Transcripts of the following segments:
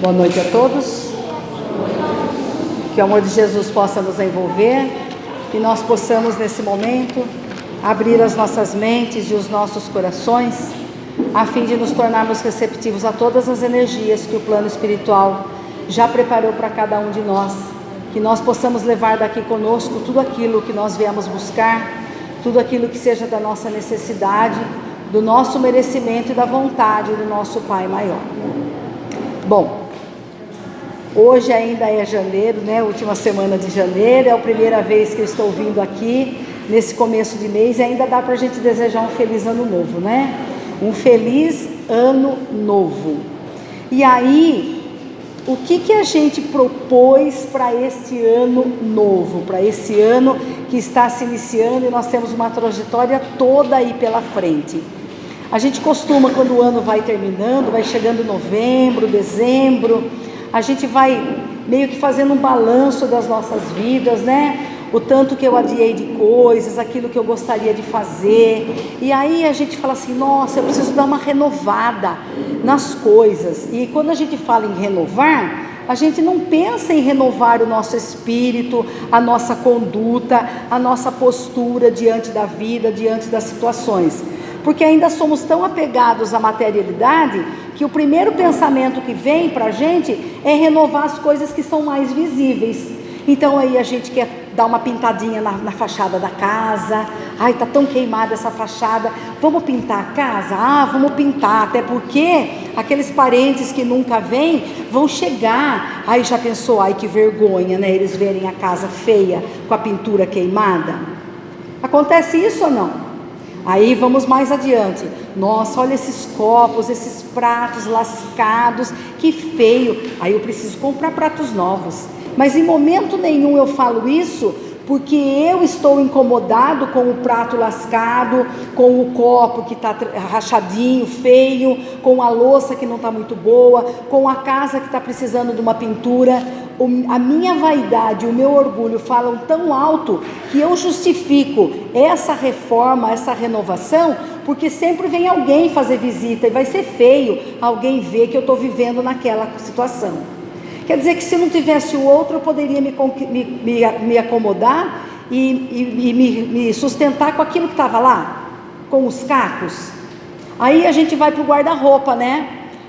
Boa noite a todos. Que o amor de Jesus possa nos envolver, que nós possamos nesse momento abrir as nossas mentes e os nossos corações, a fim de nos tornarmos receptivos a todas as energias que o plano espiritual já preparou para cada um de nós, que nós possamos levar daqui conosco tudo aquilo que nós viemos buscar, tudo aquilo que seja da nossa necessidade, do nosso merecimento e da vontade do nosso Pai maior. Bom, hoje ainda é janeiro, né? Última semana de janeiro, é a primeira vez que eu estou vindo aqui nesse começo de mês e ainda dá para a gente desejar um feliz ano novo, né? Um feliz ano novo. E aí, o que a gente propôs para este ano novo, para esse ano que está se iniciando e nós temos uma trajetória toda aí pela frente? A gente costuma, quando o ano vai terminando, vai chegando novembro, dezembro, a gente vai meio que fazendo um balanço das nossas vidas, né? O tanto que eu adiei de coisas, aquilo que eu gostaria de fazer. E aí a gente fala assim, nossa, eu preciso dar uma renovada nas coisas. E quando a gente fala em renovar, a gente não pensa em renovar o nosso espírito, a nossa conduta, a nossa postura diante da vida, diante das situações. Porque ainda somos tão apegados à materialidade que o primeiro pensamento que vem para a gente é renovar as coisas que são mais visíveis. Então aí a gente quer dar uma pintadinha na fachada da casa. Ai, tá tão queimada essa fachada, vamos pintar a casa? Ah, vamos pintar, até porque aqueles parentes que nunca vêm vão chegar. Aí já pensou, ai que vergonha, né? Eles verem a casa feia com a pintura queimada. Acontece isso ou não? Aí vamos mais adiante, nossa, olha esses copos, esses pratos lascados, que feio, aí eu preciso comprar pratos novos. Mas em momento nenhum eu falo isso porque eu estou incomodado com o prato lascado, com o copo que está rachadinho, feio, com a louça que não está muito boa, com a casa que está precisando de uma pintura. A minha vaidade, o meu orgulho falam tão alto que eu justifico essa reforma, essa renovação, porque sempre vem alguém fazer visita e vai ser feio alguém ver que eu estou vivendo naquela situação. Quer dizer que se não tivesse o outro, eu poderia me acomodar e me sustentar com aquilo que estava lá, com os cacos. Aí a gente vai para o guarda-roupa, né?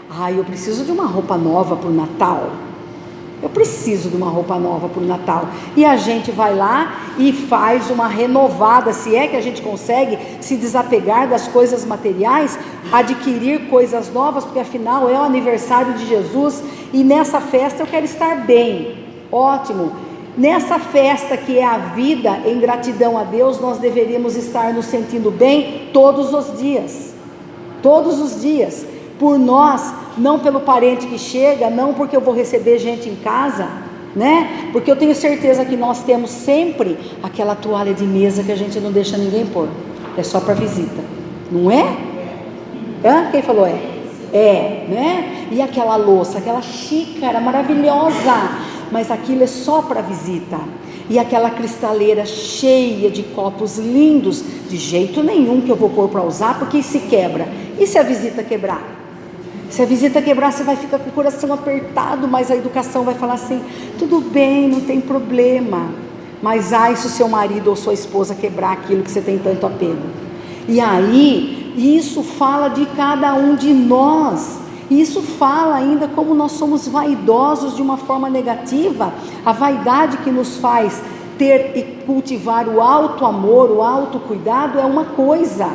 Ah, eu preciso de uma roupa nova para o Natal. Eu preciso de uma roupa nova para o Natal. E a gente vai lá e faz uma renovada, se é que a gente consegue se desapegar das coisas materiais, adquirir coisas novas, porque afinal é o aniversário de Jesus e nessa festa eu quero estar bem. Ótimo. Nessa festa que é a vida, em gratidão a Deus, nós deveríamos estar nos sentindo bem todos os dias. Todos os dias. Por nós, não pelo parente que chega, não porque eu vou receber gente em casa, né? Porque eu tenho certeza que nós temos sempre aquela toalha de mesa que a gente não deixa ninguém pôr, é só para visita, não é? Quem falou é? É, né? E aquela louça, aquela xícara maravilhosa, mas aquilo é só para visita. E aquela cristaleira cheia de copos lindos, de jeito nenhum que eu vou pôr para usar, porque se quebra. E se a visita quebrar? Se a visita quebrar, você vai ficar com o coração apertado, mas a educação vai falar assim, tudo bem, não tem problema. Mas ai, se o seu marido ou sua esposa quebrar aquilo que você tem tanto apego. E aí, isso fala de cada um de nós. Isso fala ainda como nós somos vaidosos de uma forma negativa. A vaidade que nos faz ter e cultivar o auto-amor, o auto-cuidado é uma coisa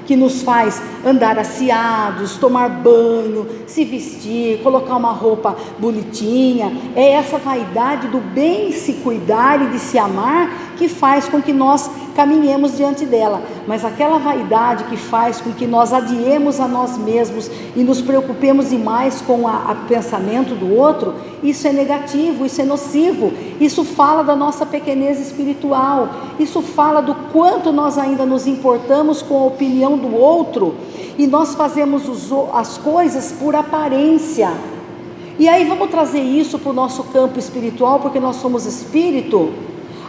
que nos faz andar aciados, tomar banho, se vestir, colocar uma roupa bonitinha. É essa vaidade do bem se cuidar e de se amar que faz com que nós caminhemos diante dela. Mas aquela vaidade que faz com que nós adiemos a nós mesmos e nos preocupemos demais com o pensamento do outro, isso é negativo, isso é nocivo. Isso fala da nossa pequenez espiritual. Isso fala do quanto nós ainda nos importamos com a opinião do outro e nós fazemos as coisas por aparência. E aí vamos trazer isso para o nosso campo espiritual, porque nós somos espírito.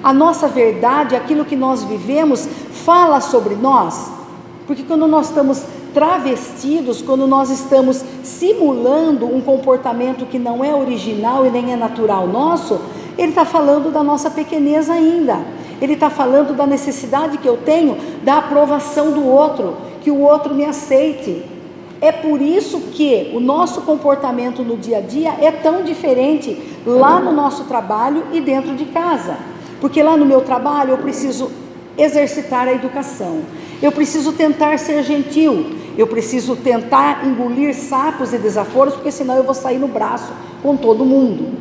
A nossa verdade, aquilo que nós vivemos, fala sobre nós. Porque quando nós estamos travestidos, quando nós estamos simulando um comportamento que não é original e nem é natural nosso, ele está falando da nossa pequenez ainda. Ele está falando da necessidade que eu tenho da aprovação do outro, que o outro me aceite. É por isso que o nosso comportamento no dia a dia é tão diferente lá no nosso trabalho e dentro de casa. Porque lá no meu trabalho eu preciso exercitar a educação, eu preciso tentar ser gentil, eu preciso tentar engolir sapos e desaforos, porque senão eu vou sair no braço com todo mundo.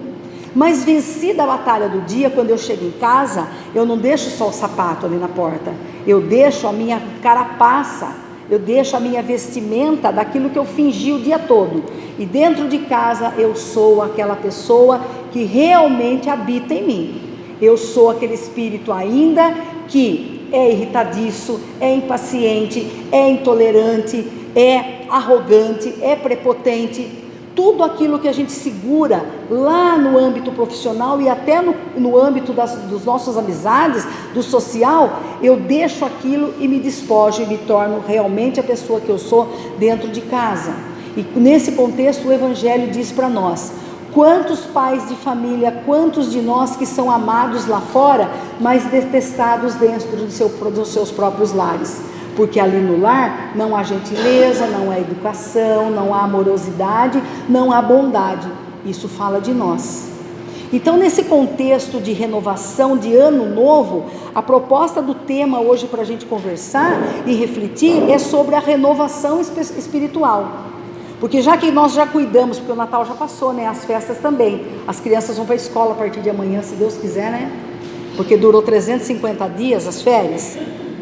Mas vencida a batalha do dia, quando eu chego em casa, eu não deixo só o sapato ali na porta, eu deixo a minha carapaça, eu deixo a minha vestimenta daquilo que eu fingi o dia todo, e dentro de casa eu sou aquela pessoa que realmente habita em mim. Eu sou aquele espírito ainda que é irritadiço, é impaciente, é intolerante, é arrogante, é prepotente. Tudo aquilo que a gente segura lá no âmbito profissional e até no âmbito dos nossas amizades, do social, eu deixo aquilo e me despojo e me torno realmente a pessoa que eu sou dentro de casa. E nesse contexto o Evangelho diz para nós: quantos pais de família, quantos de nós que são amados lá fora, mas detestados dentro dos seus próprios lares? Porque ali no lar não há gentileza, não há educação, não há amorosidade, não há bondade. Isso fala de nós. Então, nesse contexto de renovação, de ano novo, a proposta do tema hoje para a gente conversar e refletir é sobre a renovação espiritual. Porque já que nós já cuidamos, porque o Natal já passou, né? As festas também, as crianças vão para a escola a partir de amanhã, se Deus quiser, né? Porque durou 350 dias as férias,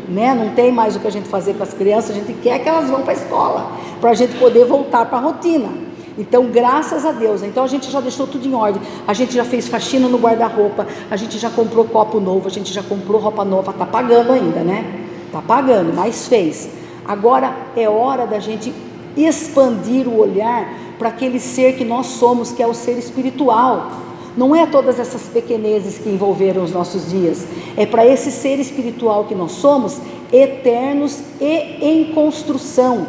né? Não tem mais o que a gente fazer com as crianças, a gente quer que elas vão para a escola, para a gente poder voltar para a rotina. Então, graças a Deus, então a gente já deixou tudo em ordem, a gente já fez faxina no guarda-roupa, a gente já comprou copo novo, a gente já comprou roupa nova, está pagando ainda, né? Está pagando, mas fez. Agora é hora da gente expandir o olhar para aquele ser que nós somos, que é o ser espiritual. Não é todas essas pequenezes que envolveram os nossos dias, é para esse ser espiritual que nós somos, eternos e em construção,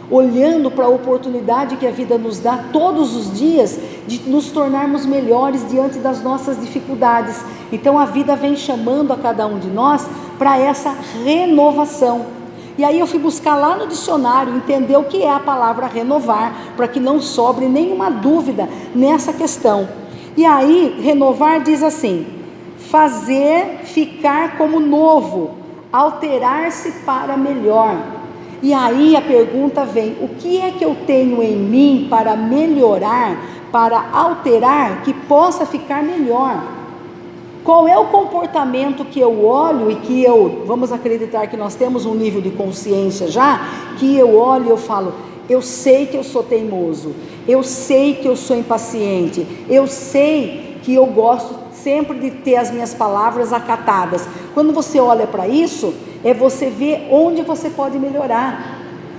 olhando para a oportunidade que a vida nos dá todos os dias de nos tornarmos melhores diante das nossas dificuldades. Então a vida vem chamando a cada um de nós para essa renovação. E aí eu fui buscar lá no dicionário, entender o que é a palavra renovar, para que não sobre nenhuma dúvida nessa questão. E aí, renovar diz assim: fazer ficar como novo, alterar-se para melhor. E aí a pergunta vem: o que é que eu tenho em mim para melhorar, para alterar, que possa ficar melhor? Qual é o comportamento que eu olho e que vamos acreditar que nós temos um nível de consciência já, que eu olho e eu falo: eu sei que eu sou teimoso, eu sei que eu sou impaciente, eu sei que eu gosto sempre de ter as minhas palavras acatadas. Quando você olha para isso, é você ver onde você pode melhorar.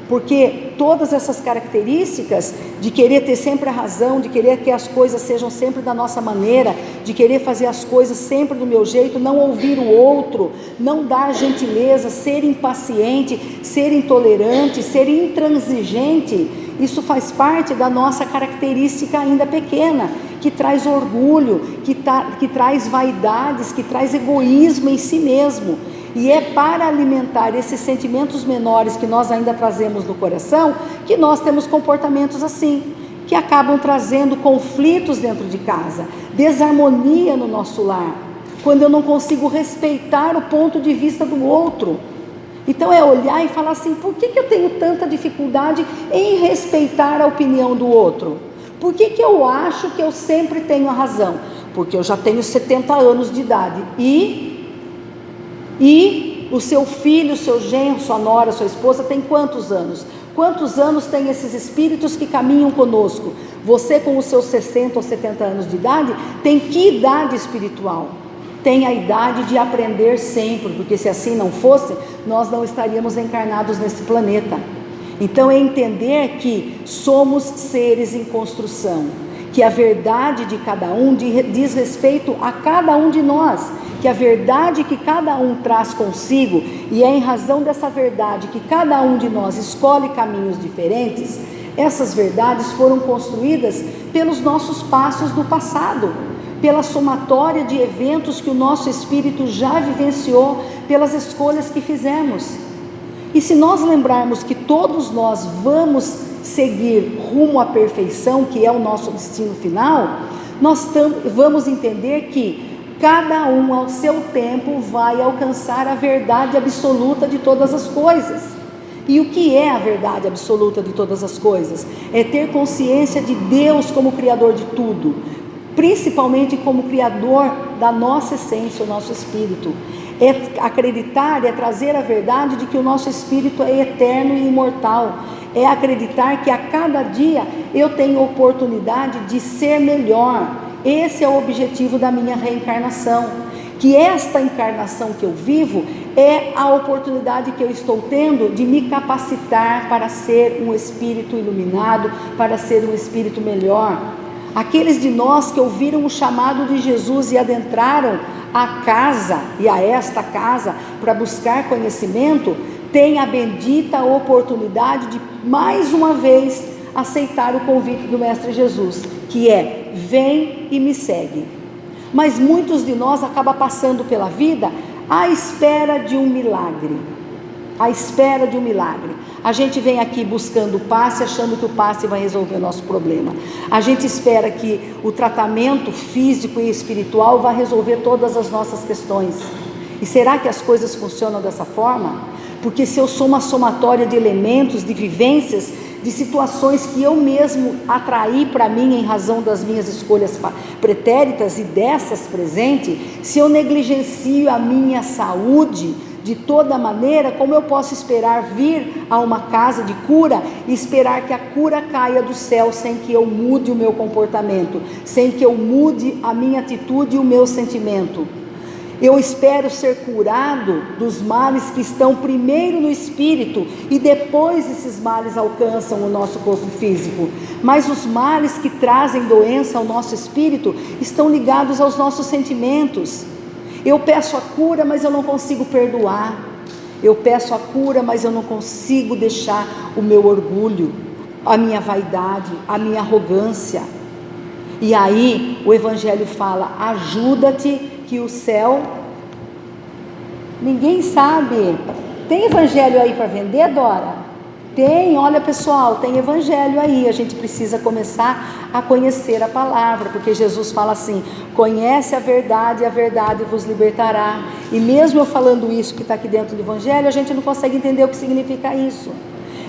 Porque todas essas características de querer ter sempre a razão, de querer que as coisas sejam sempre da nossa maneira, de querer fazer as coisas sempre do meu jeito, não ouvir o outro, não dar gentileza, ser impaciente, ser intolerante, ser intransigente, isso faz parte da nossa característica ainda pequena, que traz orgulho, que traz vaidades, que traz egoísmo em si mesmo. E é para alimentar esses sentimentos menores que nós ainda trazemos no coração, que nós temos comportamentos assim, que acabam trazendo conflitos dentro de casa, desarmonia no nosso lar, quando eu não consigo respeitar o ponto de vista do outro. Então é olhar e falar assim: por que eu tenho tanta dificuldade em respeitar a opinião do outro? Por que eu acho que eu sempre tenho a razão? Porque eu já tenho 70 anos de idade e o seu filho, o seu genro, sua nora, sua esposa tem quantos anos? Quantos anos tem esses espíritos que caminham conosco? Você, com os seus 60 ou 70 anos de idade, tem que idade espiritual? Tem a idade de aprender sempre, porque se assim não fosse, nós não estaríamos encarnados nesse planeta. Então é entender que somos seres em construção, que a verdade de cada um diz respeito a cada um de nós, que a verdade que cada um traz consigo, e é em razão dessa verdade que cada um de nós escolhe caminhos diferentes, essas verdades foram construídas pelos nossos passos do passado, pela somatória de eventos que o nosso espírito já vivenciou, pelas escolhas que fizemos. E se nós lembrarmos que todos nós vamos seguir rumo à perfeição, que é o nosso destino final, nós vamos entender que cada um ao seu tempo vai alcançar a verdade absoluta de todas as coisas. E o que é a verdade absoluta de todas as coisas? É ter consciência de Deus como Criador de tudo, principalmente como Criador da nossa essência, o nosso espírito. É acreditar, é trazer a verdade de que o nosso espírito é eterno e imortal. É acreditar que a cada dia eu tenho oportunidade de ser melhor. Esse é o objetivo da minha reencarnação. Que esta encarnação que eu vivo é a oportunidade que eu estou tendo de me capacitar para ser um espírito iluminado, para ser um espírito melhor. Aqueles de nós que ouviram o chamado de Jesus e adentraram a casa, e a esta casa, para buscar conhecimento, têm a bendita oportunidade de mais uma vez aceitar o convite do Mestre Jesus, que é: vem e me segue. Mas muitos de nós acabam passando pela vida à espera de um milagre, à espera de um milagre. A gente vem aqui buscando o passe, achando que o passe vai resolver o nosso problema. A gente espera que o tratamento físico e espiritual vá resolver todas as nossas questões. E será que as coisas funcionam dessa forma? Porque se eu sou uma somatória de elementos, de vivências, de situações que eu mesmo atraí para mim em razão das minhas escolhas pretéritas e dessas presentes, se eu negligencio a minha saúde de toda maneira, como eu posso esperar vir a uma casa de cura e esperar que a cura caia do céu sem que eu mude o meu comportamento, sem que eu mude a minha atitude e o meu sentimento? Eu espero ser curado dos males que estão primeiro no espírito e depois esses males alcançam o nosso corpo físico. Mas os males que trazem doença ao nosso espírito estão ligados aos nossos sentimentos. Eu peço a cura, mas eu não consigo perdoar. Eu peço a cura, mas eu não consigo deixar o meu orgulho, a minha vaidade, a minha arrogância. E aí o Evangelho fala: ajuda-te que o céu... Ninguém sabe. Tem Evangelho aí para vender, Dora? Tem, olha pessoal, tem Evangelho aí. A gente precisa começar a conhecer a palavra, porque Jesus fala assim: conhece a verdade e a verdade vos libertará. E mesmo eu falando isso que está aqui dentro do Evangelho, a gente não consegue entender o que significa isso.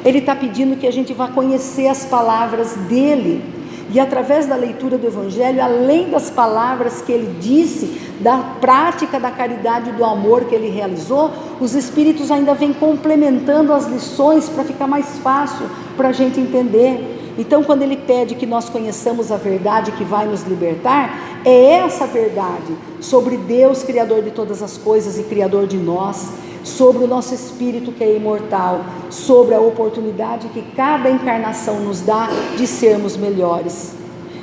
Ele está pedindo que a gente vá conhecer as palavras dele. E através da leitura do Evangelho, além das palavras que ele disse, da prática da caridade e do amor que ele realizou, os Espíritos ainda vêm complementando as lições para ficar mais fácil para a gente entender. Então, quando ele pede que nós conheçamos a verdade que vai nos libertar, é essa verdade sobre Deus, Criador de todas as coisas e Criador de nós, sobre o nosso espírito que é imortal, sobre a oportunidade que cada encarnação nos dá de sermos melhores.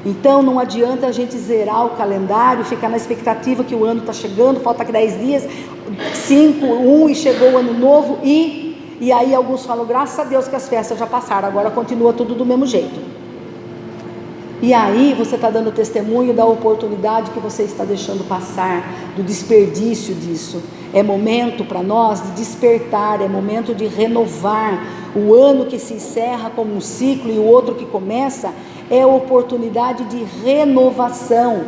Então não adianta a gente zerar o calendário, ficar na expectativa que o ano está chegando, falta 10 dias, 5, 1 e chegou o ano novo e aí alguns falam: graças a Deus que as festas já passaram, agora continua tudo do mesmo jeito. E aí você está dando testemunho da oportunidade que você está deixando passar, do desperdício disso. É momento para nós de despertar, é momento de renovar. O ano que se encerra como um ciclo e o outro que começa é a oportunidade de renovação,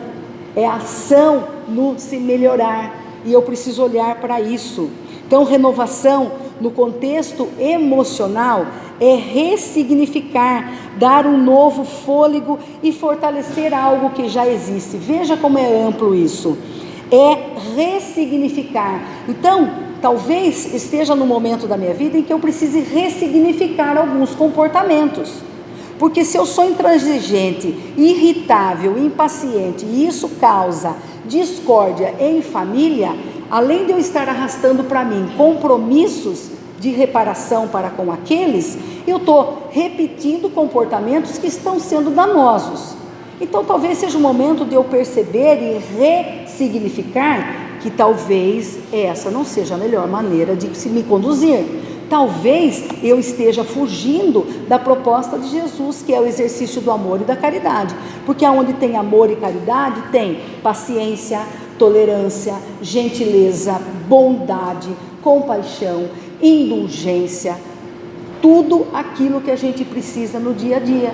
é ação no se melhorar, e eu preciso olhar para isso. Então, renovação no contexto emocional é ressignificar, dar um novo fôlego e fortalecer algo que já existe. Veja como é amplo isso. É ressignificar. Então, talvez esteja no momento da minha vida em que eu precise ressignificar alguns comportamentos. Porque se eu sou intransigente, irritável, impaciente, e isso causa discórdia em família, além de eu estar arrastando para mim compromissos de reparação para com aqueles, eu estou repetindo comportamentos que estão sendo danosos. Então talvez seja o momento de eu perceber e ressignificar que talvez essa não seja a melhor maneira de se me conduzir. Talvez eu esteja fugindo da proposta de Jesus, que é o exercício do amor e da caridade. Porque onde tem amor e caridade, tem paciência, tolerância, gentileza, bondade, compaixão, indulgência, tudo aquilo que a gente precisa no dia a dia.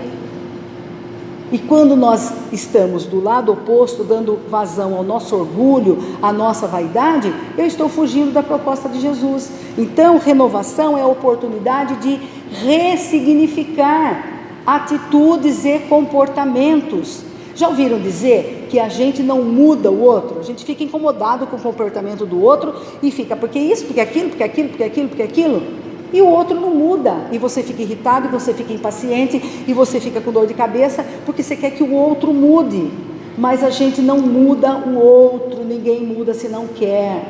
E quando nós estamos do lado oposto, dando vazão ao nosso orgulho, à nossa vaidade, eu estou fugindo da proposta de Jesus. Então, renovação é a oportunidade de ressignificar atitudes e comportamentos. Já ouviram dizer que a gente não muda o outro? A gente fica incomodado com o comportamento do outro e fica, porque isso, porque aquilo, porque aquilo, porque aquilo, porque aquilo. E o outro não muda, e você fica irritado, e você fica impaciente, e você fica com dor de cabeça, porque você quer que o outro mude. Mas a gente não muda o outro, ninguém muda se não quer.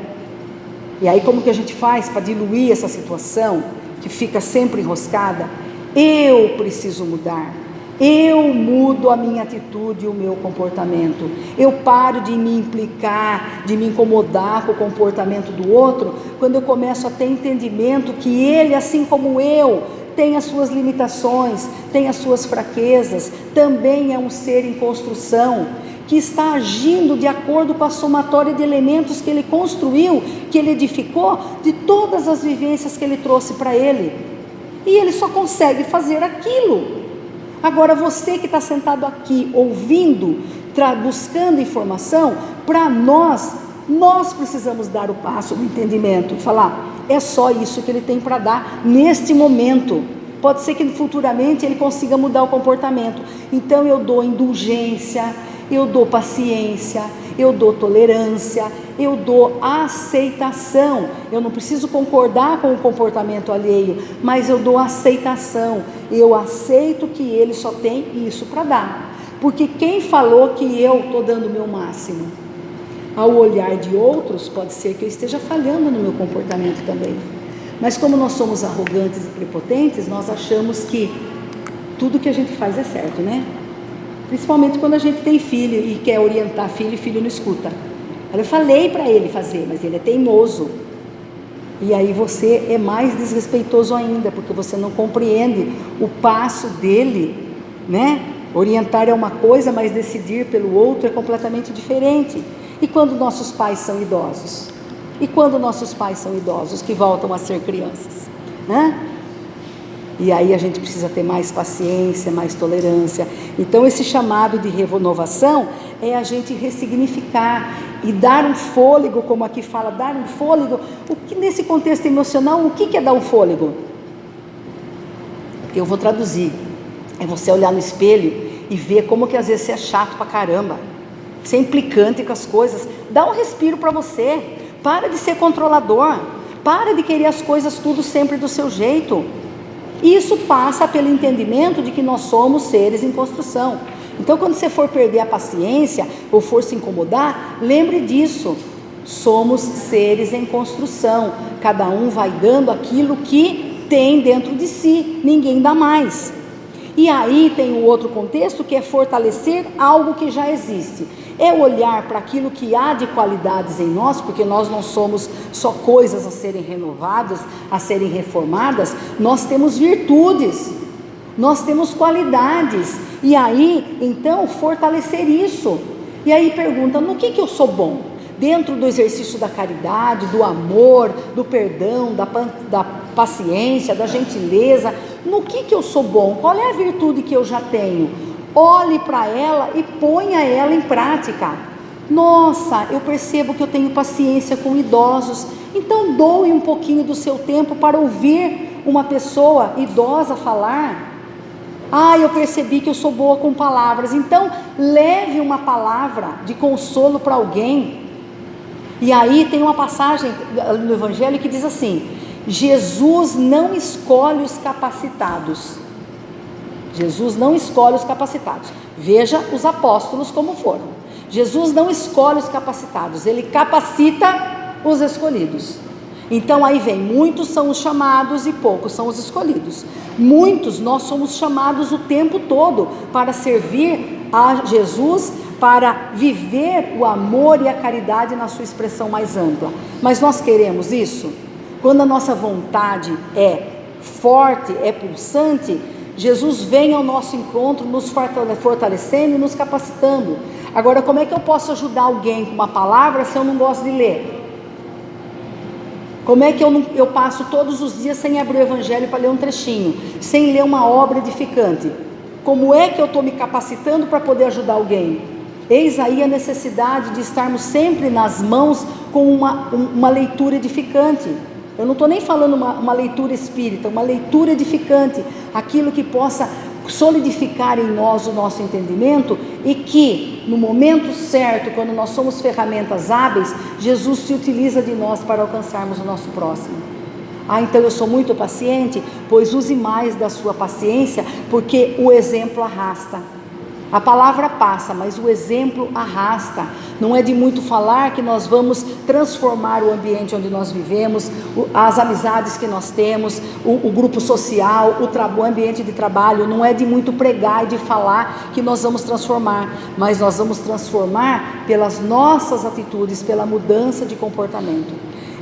E aí como que a gente faz para diluir essa situação, que fica sempre enroscada? Eu preciso mudar. Eu mudo a minha atitude e o meu comportamento. Eu paro de me implicar, de me incomodar com o comportamento do outro, quando eu começo a ter entendimento que ele, assim como eu, tem as suas limitações, tem as suas fraquezas, também é um ser em construção, que está agindo de acordo com a somatória de elementos que ele construiu, que ele edificou, de todas as vivências que ele trouxe para ele. E ele só consegue fazer aquilo. Agora você que está sentado aqui, ouvindo, buscando informação, para nós precisamos dar o passo do entendimento, falar, é só isso que ele tem para dar neste momento. Pode ser que futuramente ele consiga mudar o comportamento. Então eu dou indulgência, eu dou paciência, eu dou tolerância, eu dou aceitação. Eu não preciso concordar com o comportamento alheio, mas eu dou aceitação. Eu aceito que ele só tem isso para dar. Porque quem falou que eu estou dando o meu máximo? Ao olhar de outros, pode ser que eu esteja falhando no meu comportamento também. Mas como nós somos arrogantes e prepotentes, nós achamos que tudo que a gente faz é certo, né? Principalmente quando a gente tem filho e quer orientar filho e filho não escuta. Eu falei para ele fazer, mas ele é teimoso. E aí você é mais desrespeitoso ainda, porque você não compreende o passo dele, né? Orientar é uma coisa, mas decidir pelo outro é completamente diferente. E quando nossos pais são idosos? E quando nossos pais são idosos, que voltam a ser crianças, né? E aí a gente precisa ter mais paciência, mais tolerância. Então esse chamado de renovação é a gente ressignificar e dar um fôlego, como aqui fala, dar um fôlego. O que nesse contexto emocional, o que é dar um fôlego? Eu vou traduzir. É você olhar no espelho e ver como que às vezes você é chato pra caramba. Você é implicante com as coisas. Dá um respiro para você. Para de ser controlador. Para de querer as coisas tudo sempre do seu jeito. Isso passa pelo entendimento de que nós somos seres em construção. Então quando você for perder a paciência ou for se incomodar, lembre disso. Somos seres em construção. Cada um vai dando aquilo que tem dentro de si. Ninguém dá mais. E aí tem o outro contexto, que é fortalecer algo que já existe. É olhar para aquilo que há de qualidades em nós, porque nós não somos só coisas a serem renovadas, a serem reformadas. Nós temos virtudes, nós temos qualidades. E aí, então, fortalecer isso. E aí pergunta, no que eu sou bom? Dentro do exercício da caridade, do amor, do perdão, da paciência, da gentileza, no que eu sou bom? Qual é a virtude que eu já tenho? Olhe para ela e ponha ela em prática. Nossa, eu percebo que eu tenho paciência com idosos, então doe um pouquinho do seu tempo para ouvir uma pessoa idosa falar. Eu percebi que eu sou boa com palavras, então leve uma palavra de consolo para alguém. E aí tem uma passagem no Evangelho que diz assim: Jesus não escolhe os capacitados. Jesus não escolhe os capacitados. Veja os apóstolos como foram. Jesus não escolhe os capacitados, ele capacita os escolhidos. Então aí vem, muitos são os chamados e poucos são os escolhidos. Muitos, nós somos chamados o tempo todo para servir a Jesus para viver o amor e a caridade na sua expressão mais ampla. Mas nós queremos isso? Quando a nossa vontade é forte, é pulsante, Jesus vem ao nosso encontro nos fortalecendo e nos capacitando. Agora, como é que eu posso ajudar alguém com uma palavra se eu não gosto de ler? Como é que eu passo todos os dias sem abrir o Evangelho para ler um trechinho, sem ler uma obra edificante? Como é que eu estou me capacitando para poder ajudar alguém? Eis aí a necessidade de estarmos sempre nas mãos com uma leitura edificante. Eu não estou nem falando uma leitura espírita, uma leitura edificante, aquilo que possa solidificar em nós o nosso entendimento, e que no momento certo, quando nós somos ferramentas hábeis, Jesus se utiliza de nós para alcançarmos o nosso próximo. Então eu sou muito paciente, pois use mais da sua paciência, porque o exemplo arrasta. A palavra passa, mas o exemplo arrasta. Não é de muito falar que nós vamos transformar o ambiente onde nós vivemos, as amizades que nós temos, o grupo social, o ambiente de trabalho. Não é de muito pregar e de falar que nós vamos transformar, mas nós vamos transformar pelas nossas atitudes, pela mudança de comportamento.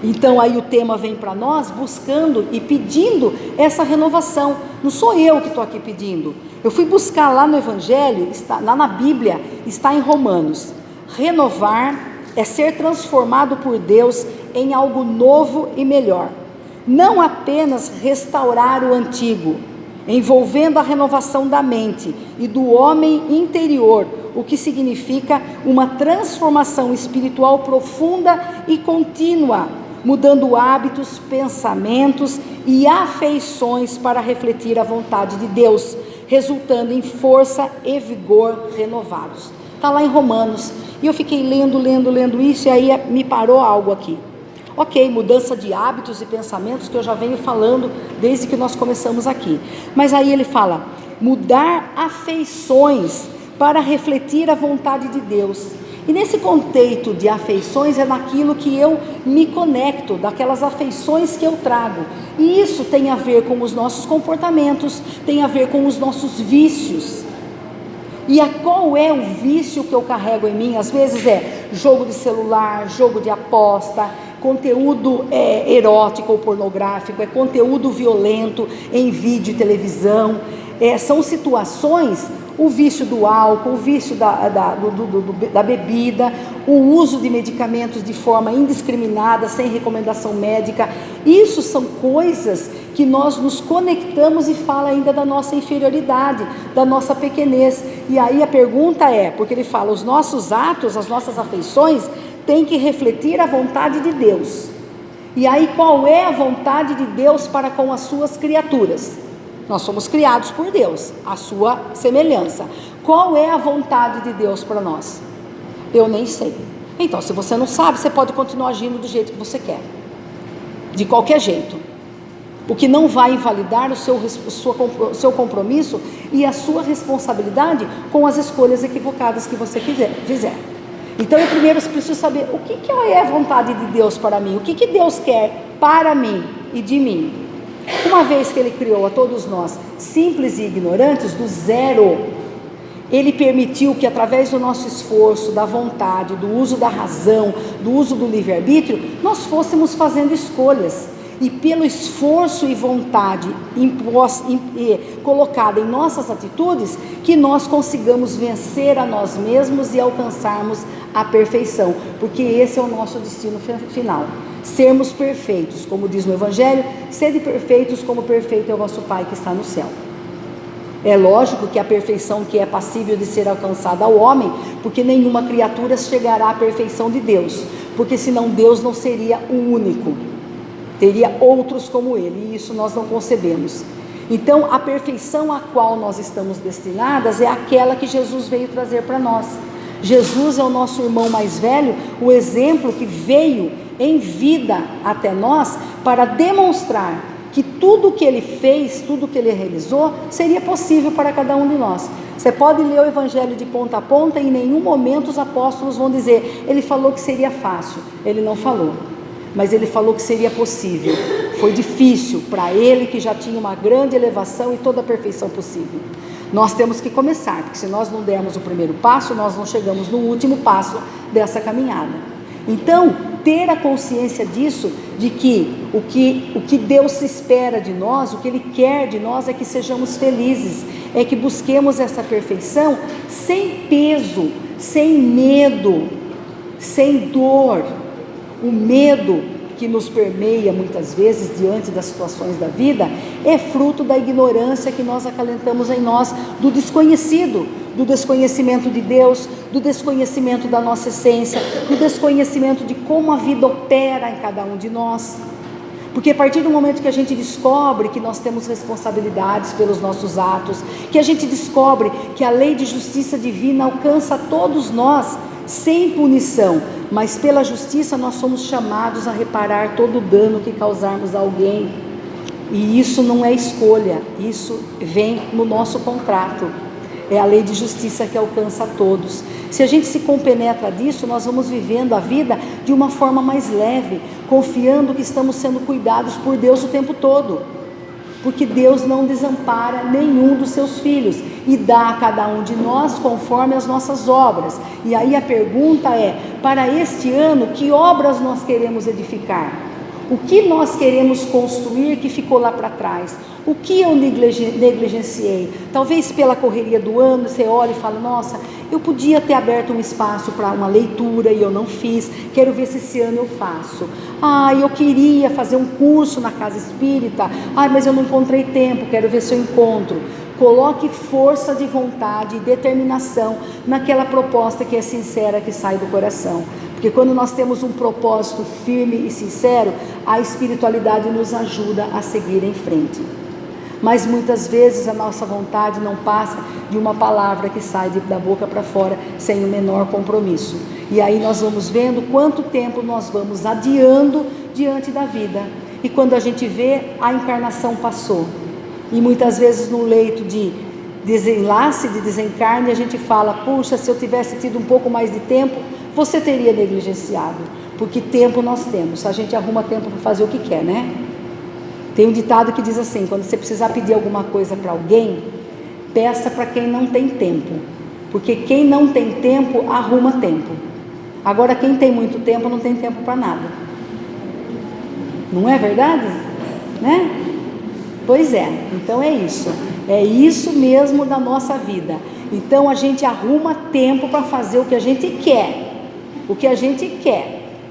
Então aí o tema vem para nós buscando e pedindo essa renovação. Não sou eu que estou aqui pedindo. Eu fui buscar lá no Evangelho, lá na Bíblia, está em Romanos. Renovar é ser transformado por Deus em algo novo e melhor. Não apenas restaurar o antigo, envolvendo a renovação da mente e do homem interior, o que significa uma transformação espiritual profunda e contínua, mudando hábitos, pensamentos e afeições para refletir a vontade de Deus, resultando em força e vigor renovados. Está lá em Romanos, e eu fiquei lendo isso, e aí me parou algo aqui. Ok, mudança de hábitos e pensamentos, que eu já venho falando desde que nós começamos aqui, mas aí ele fala, mudar afeições para refletir a vontade de Deus. E nesse contexto de afeições é naquilo que eu me conecto, daquelas afeições que eu trago. E isso tem a ver com os nossos comportamentos, tem a ver com os nossos vícios. E qual é o vício que eu carrego em mim? Às vezes é jogo de celular, jogo de aposta, conteúdo erótico ou pornográfico, é conteúdo violento em vídeo e televisão. São situações, o vício do álcool, o vício da bebida, o uso de medicamentos de forma indiscriminada, sem recomendação médica. Isso são coisas que nós nos conectamos e fala ainda da nossa inferioridade, da nossa pequenez. E aí a pergunta porque ele fala, os nossos atos, as nossas afeições, têm que refletir a vontade de Deus. E aí qual é a vontade de Deus para com as suas criaturas? Nós somos criados por Deus, a sua semelhança. Qual é a vontade de Deus para nós? Eu nem sei. Então, se você não sabe, você pode continuar agindo do jeito que você quer, de qualquer jeito, o que não vai invalidar o seu compromisso e a sua responsabilidade com as escolhas equivocadas que você fizer. Então eu primeiro preciso saber o que é a vontade de Deus para mim, o que Deus quer para mim e de mim. Uma vez que Ele criou a todos nós simples e ignorantes, do zero, Ele permitiu que através do nosso esforço, da vontade, do uso da razão, do uso do livre-arbítrio, nós fôssemos fazendo escolhas. E pelo esforço e vontade colocada em nossas atitudes, que nós consigamos vencer a nós mesmos e alcançarmos a perfeição, porque esse é o nosso destino final. Sermos perfeitos, como diz no Evangelho, sede perfeitos como perfeito é o vosso Pai que está no céu. É lógico que a perfeição que é passível de ser alcançada ao homem, porque nenhuma criatura chegará à perfeição de Deus, porque senão Deus não seria o único, teria outros como Ele, e isso nós não concebemos. Então a perfeição a qual nós estamos destinadas é aquela que Jesus veio trazer para nós. Jesus é o nosso irmão mais velho, o exemplo que veio em vida até nós para demonstrar que tudo o que Ele fez, tudo o que Ele realizou, seria possível para cada um de nós. Você pode ler o Evangelho de ponta a ponta e em nenhum momento os apóstolos vão dizer, Ele falou que seria fácil. Ele não falou, mas Ele falou que seria possível. Foi difícil para Ele, que já tinha uma grande elevação e toda a perfeição possível. Nós temos que começar, porque se nós não dermos o primeiro passo, nós não chegamos no último passo dessa caminhada. Então, ter a consciência disso, de que o que Deus espera de nós, o que Ele quer de nós é que sejamos felizes, é que busquemos essa perfeição sem peso, sem medo, sem dor. O medo que nos permeia muitas vezes diante das situações da vida é fruto da ignorância que nós acalentamos em nós, do desconhecido, do desconhecimento de Deus, do desconhecimento da nossa essência, do desconhecimento de como a vida opera em cada um de nós. Porque a partir do momento que a gente descobre que nós temos responsabilidades pelos nossos atos, que a gente descobre que a lei de justiça divina alcança todos nós sem punição, mas pela justiça nós somos chamados a reparar todo o dano que causarmos a alguém. E isso não é escolha, isso vem no nosso contrato. É a lei de justiça que alcança a todos. Se a gente se compenetra disso, nós vamos vivendo a vida de uma forma mais leve, confiando que estamos sendo cuidados por Deus o tempo todo. Porque Deus não desampara nenhum dos seus filhos e dá a cada um de nós conforme as nossas obras. E aí a pergunta é, para este ano, que obras nós queremos edificar? O que nós queremos construir que ficou lá para trás? O que eu negligenciei? Talvez pela correria do ano, você olha e fala, nossa, eu podia ter aberto um espaço para uma leitura e eu não fiz, quero ver se esse ano eu faço. Eu queria fazer um curso na casa espírita, mas eu não encontrei tempo, quero ver se eu encontro. Coloque força de vontade e determinação naquela proposta que é sincera, que sai do coração. Porque quando nós temos um propósito firme e sincero, a espiritualidade nos ajuda a seguir em frente. Mas muitas vezes a nossa vontade não passa de uma palavra que sai da boca para fora sem o menor compromisso. E aí nós vamos vendo quanto tempo nós vamos adiando diante da vida. E quando a gente vê, a encarnação passou. E muitas vezes no leito de desenlace, de desencarne, a gente fala, puxa, se eu tivesse tido um pouco mais de tempo, você teria negligenciado. Porque tempo nós temos, a gente arruma tempo para fazer o que quer, né? Tem um ditado que diz assim, quando você precisar pedir alguma coisa para alguém, peça para quem não tem tempo. Porque quem não tem tempo, arruma tempo. Agora quem tem muito tempo, não tem tempo para nada. Não é verdade? Né? Pois é, então é isso mesmo da nossa vida. Então a gente arruma tempo para fazer o que a gente quer,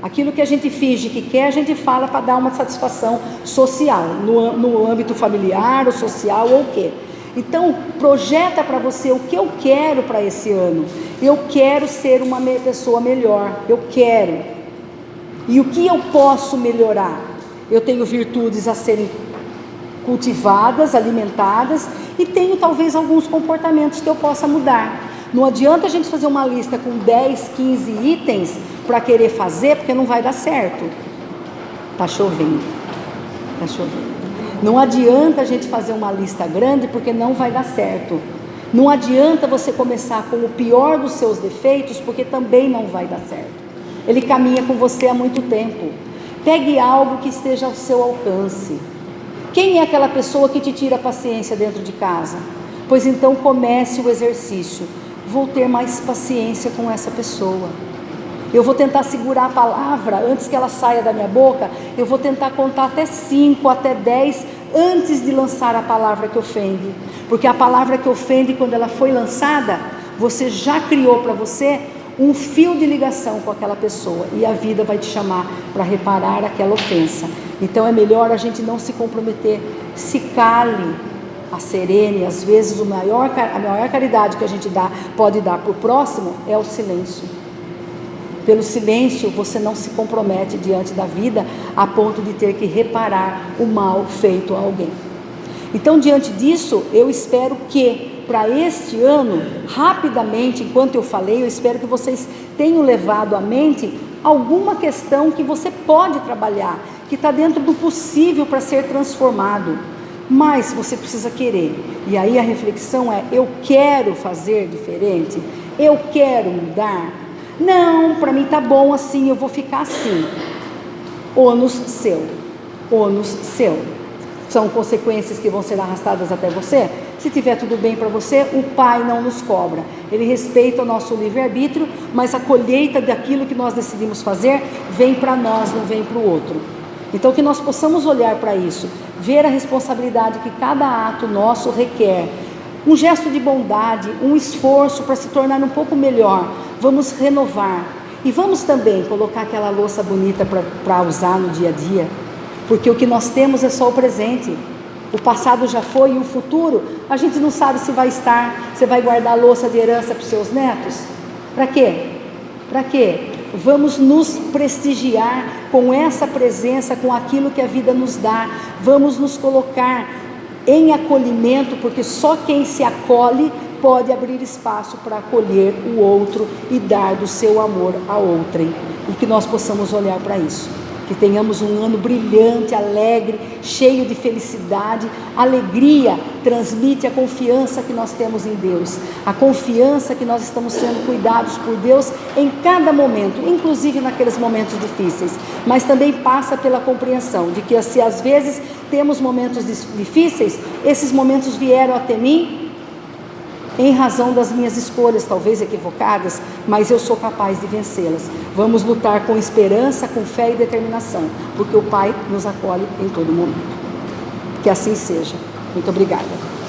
aquilo que a gente finge que quer, a gente fala para dar uma satisfação social, no âmbito familiar, ou social, ou o quê? Então projeta para você o que eu quero para esse ano. Eu quero ser uma pessoa melhor, eu quero. E o que eu posso melhorar? Eu tenho virtudes a serem cultivadas, alimentadas, e tenho talvez alguns comportamentos que eu possa mudar. Não adianta a gente fazer uma lista com 10, 15 itens para querer fazer, porque não vai dar certo. Tá chovendo. Não adianta a gente fazer uma lista grande, porque não vai dar certo. Não adianta você começar com o pior dos seus defeitos, porque também não vai dar certo. Ele caminha com você há muito tempo. Pegue algo que esteja ao seu alcance. Quem é aquela pessoa que te tira a paciência dentro de casa? Pois então comece o exercício. Vou ter mais paciência com essa pessoa. Eu vou tentar segurar a palavra antes que ela saia da minha boca. Eu vou tentar contar até 5, até 10 antes de lançar a palavra que ofende. Porque a palavra que ofende, quando ela foi lançada, você já criou para você um fio de ligação com aquela pessoa, e a vida vai te chamar para reparar aquela ofensa. Então é melhor a gente não se comprometer. Se cale, serene. Às vezes a maior caridade que a gente pode dar para o próximo é o silêncio. Pelo silêncio você não se compromete diante da vida a ponto de ter que reparar o mal feito a alguém. Então, diante disso, eu espero que para este ano, rapidamente, enquanto eu falei, eu espero que vocês tenham levado à mente alguma questão que você pode trabalhar, que está dentro do possível para ser transformado, mas você precisa querer. E aí a reflexão é: eu quero fazer diferente? Eu quero mudar? Não, para mim tá bom assim, eu vou ficar assim. Ônus seu. São consequências que vão ser arrastadas até você? Se tiver tudo bem para você, o Pai não nos cobra. Ele respeita o nosso livre-arbítrio, mas a colheita daquilo que nós decidimos fazer vem para nós, não vem para o outro. Então que nós possamos olhar para isso, ver a responsabilidade que cada ato nosso requer, um gesto de bondade, um esforço para se tornar um pouco melhor. Vamos renovar e vamos também colocar aquela louça bonita para usar no dia a dia, porque o que nós temos é só o presente. O passado já foi e o futuro a gente não sabe se vai estar. Você vai guardar a louça de herança para os seus netos? Para quê? Para quê? Vamos nos prestigiar com essa presença, com aquilo que a vida nos dá. Vamos nos colocar em acolhimento, porque só quem se acolhe pode abrir espaço para acolher o outro e dar do seu amor a outrem. E que nós possamos olhar para isso. Que tenhamos um ano brilhante, alegre, cheio de felicidade. Alegria transmite a confiança que nós temos em Deus, a confiança que nós estamos sendo cuidados por Deus em cada momento, inclusive naqueles momentos difíceis, mas também passa pela compreensão de que se às vezes temos momentos difíceis, esses momentos vieram até mim em razão das minhas escolhas, talvez equivocadas, mas eu sou capaz de vencê-las. Vamos lutar com esperança, com fé e determinação, porque o Pai nos acolhe em todo momento. Que assim seja. Muito obrigada.